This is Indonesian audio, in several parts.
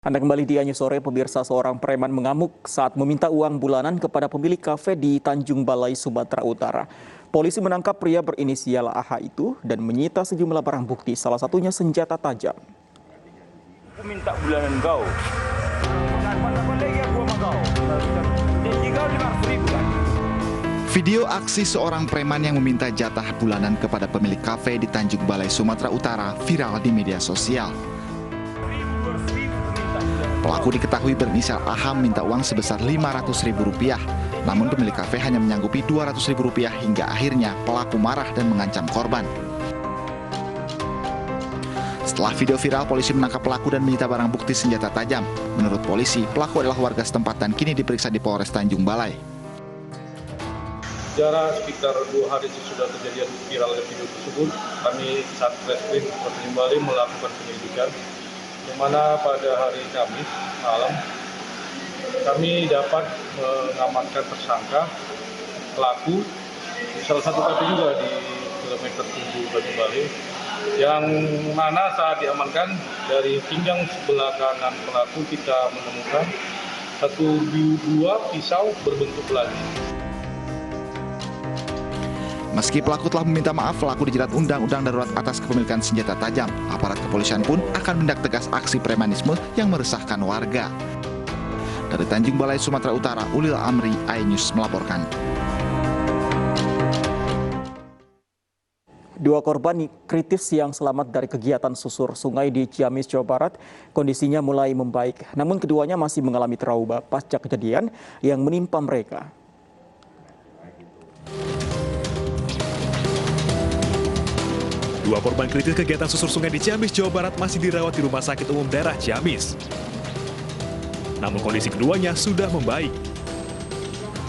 Anda kembali di Anyu Sore, pemirsa. Seorang preman mengamuk saat meminta uang bulanan kepada pemilik kafe di Tanjung Balai, Sumatera Utara. Polisi menangkap pria berinisial AH itu dan menyita sejumlah barang bukti, salah satunya senjata tajam. Aku minta bulanan kau. Video aksi seorang preman yang meminta jatah bulanan kepada pemilik kafe di Tanjung Balai, Sumatera Utara viral di media sosial. Pelaku diketahui berinisial AH minta uang sebesar Rp500.000. Namun pemilik kafe hanya menyanggupi Rp200.000 hingga akhirnya pelaku marah dan mengancam korban. Setelah video viral, polisi menangkap pelaku dan menyita barang bukti senjata tajam. Menurut polisi, pelaku adalah warga setempat dan kini diperiksa di Polres Tanjung Balai. Jarak sekitar 2 hari sesudah kejadian viral video tersebut, kami Satreskrim Tanjung Balai melakukan penyelidikan, di mana pada hari Kamis malam kami dapat mengamankan tersangka pelaku di salah satu kafe juga di kilometer 7 Tanjung Balai, yang mana saat diamankan dari pinggang sebelah kanan pelaku kita menemukan buah pisau berbentuk lancip. Meski pelaku telah meminta maaf, pelaku dijerat Undang-Undang Darurat atas kepemilikan senjata tajam. Aparat kepolisian pun akan menindak tegas aksi premanisme yang meresahkan warga. Dari Tanjung Balai, Sumatera Utara, Ulil Amri, iNews melaporkan. Dua korban kritis yang selamat dari kegiatan susur sungai di Ciamis, Jawa Barat, kondisinya mulai membaik. Namun keduanya masih mengalami trauma pasca kejadian yang menimpa mereka. Dua korban kritis kegiatan susur sungai di Ciamis, Jawa Barat masih dirawat di Rumah Sakit Umum Daerah Ciamis. Namun kondisi keduanya sudah membaik.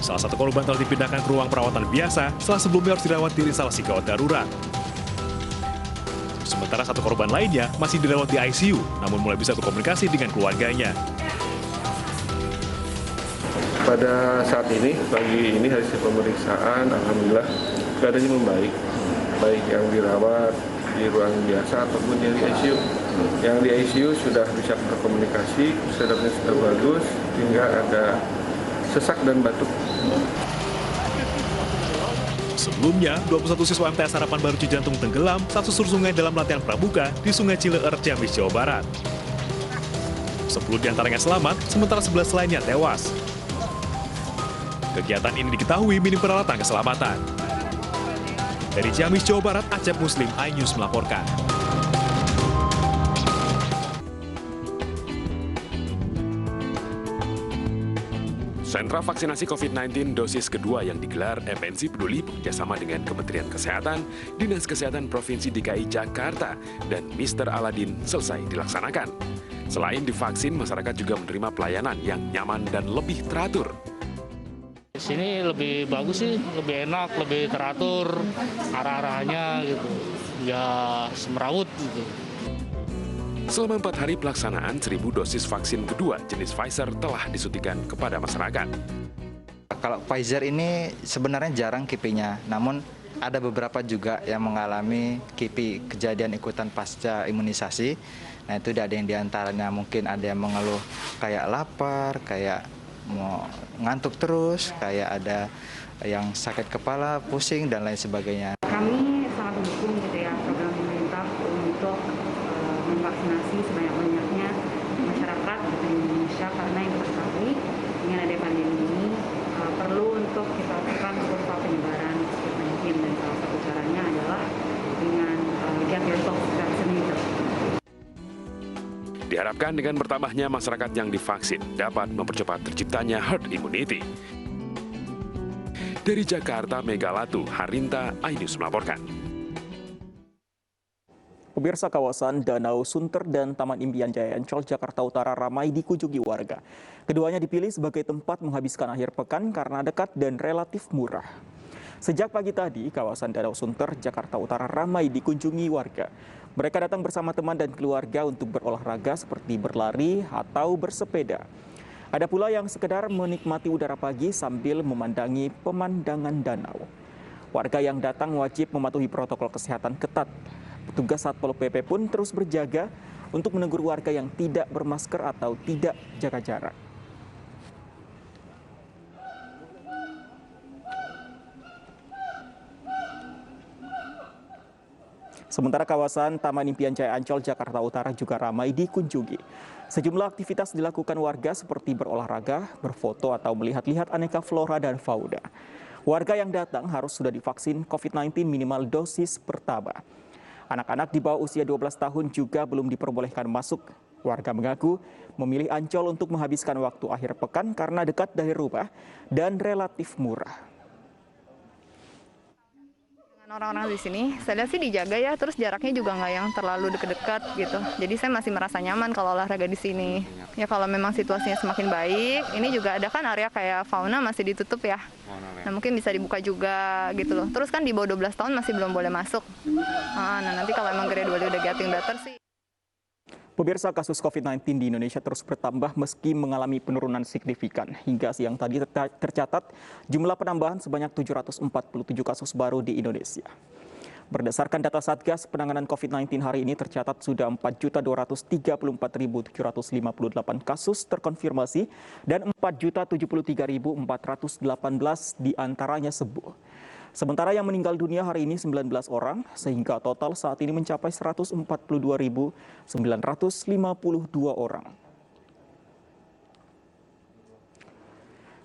Salah satu korban telah dipindahkan ke ruang perawatan biasa setelah sebelumnya harus dirawat di instalasi gawat darurat. Sementara satu korban lainnya masih dirawat di ICU, namun mulai bisa berkomunikasi dengan keluarganya. Pada saat ini, pagi ini hasil pemeriksaan, alhamdulillah keadaannya membaik. Baik yang dirawat di ruang biasa ataupun yang di ICU. Yang di ICU sudah bisa berkomunikasi, kesedarannya sudah bagus, hingga ada sesak dan batuk. Sebelumnya, 21 siswa MTS Harapan Baru Cijantung tenggelam saat susur sungai dalam latihan pramuka di Sungai Cileer, Ciamis, Jawa Barat. 10 diantaranya selamat, sementara 11 lainnya tewas. Kegiatan ini diketahui minim peralatan keselamatan. Dari Ciamis, Jawa Barat, Acep Muslim, iNews melaporkan. Sentra vaksinasi COVID-19 dosis kedua yang digelar FNC Peduli bekerjasama dengan Kementerian Kesehatan, Dinas Kesehatan Provinsi DKI Jakarta, dan Mr. Aladin selesai dilaksanakan. Selain divaksin, masyarakat juga menerima pelayanan yang nyaman dan lebih teratur. Di sini lebih bagus sih, lebih enak, lebih teratur arah-arahnya gitu, nggak semrawut gitu. Selama 4 hari pelaksanaan, 1.000 dosis vaksin kedua jenis Pfizer telah disuntikan kepada masyarakat. Kalau Pfizer ini sebenarnya jarang KIPI-nya, namun ada beberapa juga yang mengalami KIPI kejadian ikutan pasca imunisasi. Nah itu ada yang diantaranya mungkin ada yang mengeluh kayak lapar, kayak mau ngantuk terus, kayak ada yang sakit kepala, pusing, dan lain sebagainya. Kami sangat mendukung gitu ya program pemerintah untuk memvaksinasi sebanyak-banyaknya masyarakat di Indonesia, karena yang kita ketahui dengan ada pandemi ini perlu untuk kita tekan kurva penyebaran COVID-19, dan salah satu caranya adalah dengan get yourself vaccinated. Diharapkan dengan bertambahnya masyarakat yang divaksin dapat mempercepat terciptanya herd immunity. Dari Jakarta, Megalatu Harinta, iNews melaporkan. Pemirsa, kawasan Danau Sunter dan Taman Impian Jaya Ancol, Jakarta Utara ramai dikunjungi warga. Keduanya dipilih sebagai tempat menghabiskan akhir pekan karena dekat dan relatif murah. Sejak pagi tadi, kawasan Danau Sunter, Jakarta Utara ramai dikunjungi warga. Mereka datang bersama teman dan keluarga untuk berolahraga seperti berlari atau bersepeda. Ada pula yang sekedar menikmati udara pagi sambil memandangi pemandangan danau. Warga yang datang wajib mematuhi protokol kesehatan ketat. Petugas Satpol PP pun terus berjaga untuk menegur warga yang tidak bermasker atau tidak jaga jarak. Sementara kawasan Taman Impian Jaya Ancol, Jakarta Utara juga ramai dikunjungi. Sejumlah aktivitas dilakukan warga seperti berolahraga, berfoto, atau melihat-lihat aneka flora dan fauna. Warga yang datang harus sudah divaksin COVID-19 minimal dosis pertama. Anak-anak di bawah usia 12 tahun juga belum diperbolehkan masuk. Warga mengaku memilih Ancol untuk menghabiskan waktu akhir pekan karena dekat dari rumah dan relatif murah. Orang-orang di sini, saya lihat sih dijaga ya, terus jaraknya juga nggak yang terlalu deket-deket gitu. Jadi saya masih merasa nyaman kalau olahraga di sini. Ya kalau memang situasinya semakin baik, ini juga ada kan area kayak fauna masih ditutup ya. Nah mungkin bisa dibuka juga gitu loh. Terus kan di bawah 12 tahun masih belum boleh masuk. Nah nanti kalau emang gradually udah getting better sih. Pemirsa, kasus COVID-19 di Indonesia terus bertambah meski mengalami penurunan signifikan. Hingga siang tadi tercatat jumlah penambahan sebanyak 747 kasus baru di Indonesia. Berdasarkan data Satgas Penanganan COVID-19 hari ini tercatat sudah 4.234.758 kasus terkonfirmasi dan 4.073.418 diantaranya sembuh. Sementara yang meninggal dunia hari ini 19 orang, sehingga total saat ini mencapai 142.952 orang.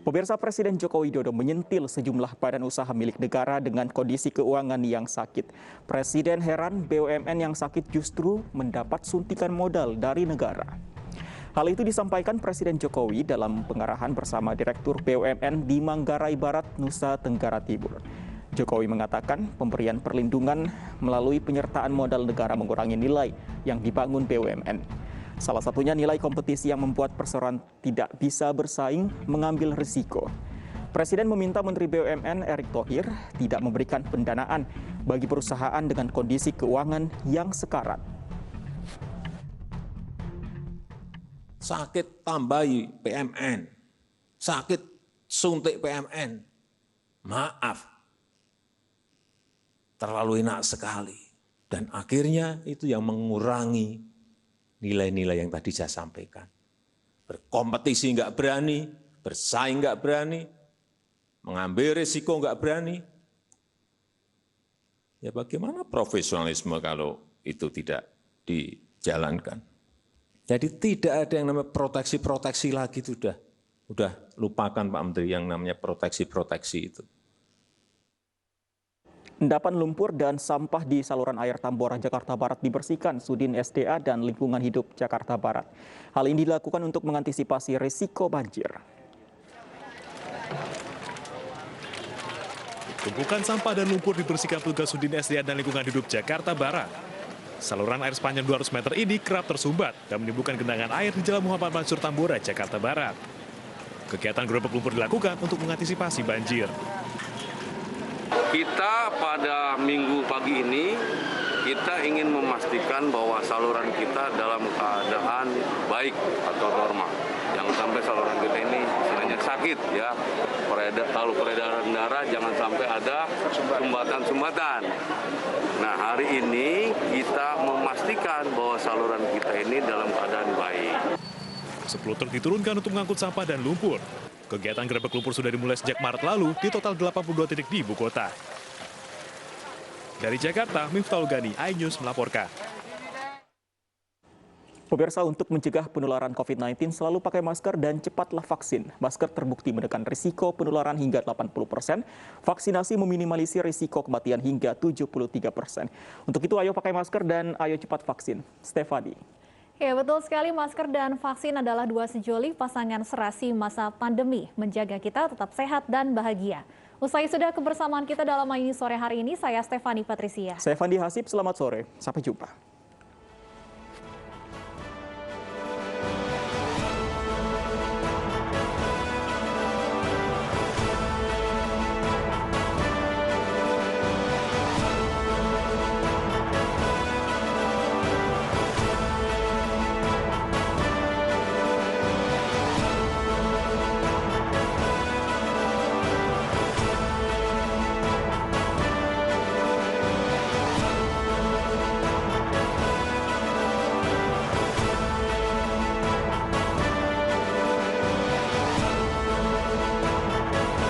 Pemirsa, Presiden Joko Widodo menyentil sejumlah badan usaha milik negara dengan kondisi keuangan yang sakit. Presiden heran BUMN yang sakit justru mendapat suntikan modal dari negara. Hal itu disampaikan Presiden Jokowi dalam pengarahan bersama Direktur BUMN di Manggarai Barat, Nusa Tenggara Timur. Jokowi mengatakan pemberian perlindungan melalui penyertaan modal negara mengurangi nilai yang dibangun BUMN. Salah satunya nilai kompetisi yang membuat perseroan tidak bisa bersaing mengambil risiko. Presiden meminta Menteri BUMN Erick Thohir tidak memberikan pendanaan bagi perusahaan dengan kondisi keuangan yang sekarat. Sakit tambahi PMN, sakit suntik PMN. Maaf, terlalu enak sekali. Dan akhirnya itu yang mengurangi nilai-nilai yang tadi saya sampaikan. Berkompetisi nggak berani, bersaing nggak berani, mengambil risiko nggak berani. Ya bagaimana profesionalisme kalau itu tidak dijalankan? Jadi tidak ada yang namanya proteksi-proteksi lagi, itu udah lupakan Pak Menteri yang namanya proteksi-proteksi itu. Endapan lumpur dan sampah di saluran air Tambora, Jakarta Barat dibersihkan Sudin SDA dan Lingkungan Hidup Jakarta Barat. Hal ini dilakukan untuk mengantisipasi risiko banjir. Tumpukan sampah dan lumpur dibersihkan petugas Sudin SDA dan Lingkungan Hidup Jakarta Barat. Saluran air sepanjang 200 meter ini kerap tersumbat dan menimbulkan genangan air di Jalan Muhammad Mansur Tambora, Jakarta Barat. Kegiatan gerobak lumpur dilakukan untuk mengantisipasi banjir. Kita pada minggu pagi ini, kita ingin memastikan bahwa saluran kita dalam keadaan baik atau normal. Jangan sampai saluran kita ini istilahnya sakit ya. Kalau peredaran darah jangan sampai ada sumbatan-sumbatan. Nah hari ini kita memastikan bahwa saluran kita ini dalam keadaan baik. 10 truk diturunkan untuk mengangkut sampah dan lumpur. Kegiatan gerebek lumpur sudah dimulai sejak Maret lalu di total 82 titik di ibu kota. Dari Jakarta, Miftahul Gani, iNews melaporkan. Pemirsa, untuk mencegah penularan COVID-19 selalu pakai masker dan cepatlah vaksin. Masker terbukti menekan risiko penularan hingga 80%. Vaksinasi meminimalisir risiko kematian hingga 73%. Untuk itu ayo pakai masker dan ayo cepat vaksin. Stefani. Ya, betul sekali, masker dan vaksin adalah dua sejoli pasangan serasi masa pandemi. Menjaga kita tetap sehat dan bahagia. Usai sudah kebersamaan kita dalam iNews sore hari ini, saya Stefani Patricia. Saya Fandi Hasib, selamat sore. Sampai jumpa.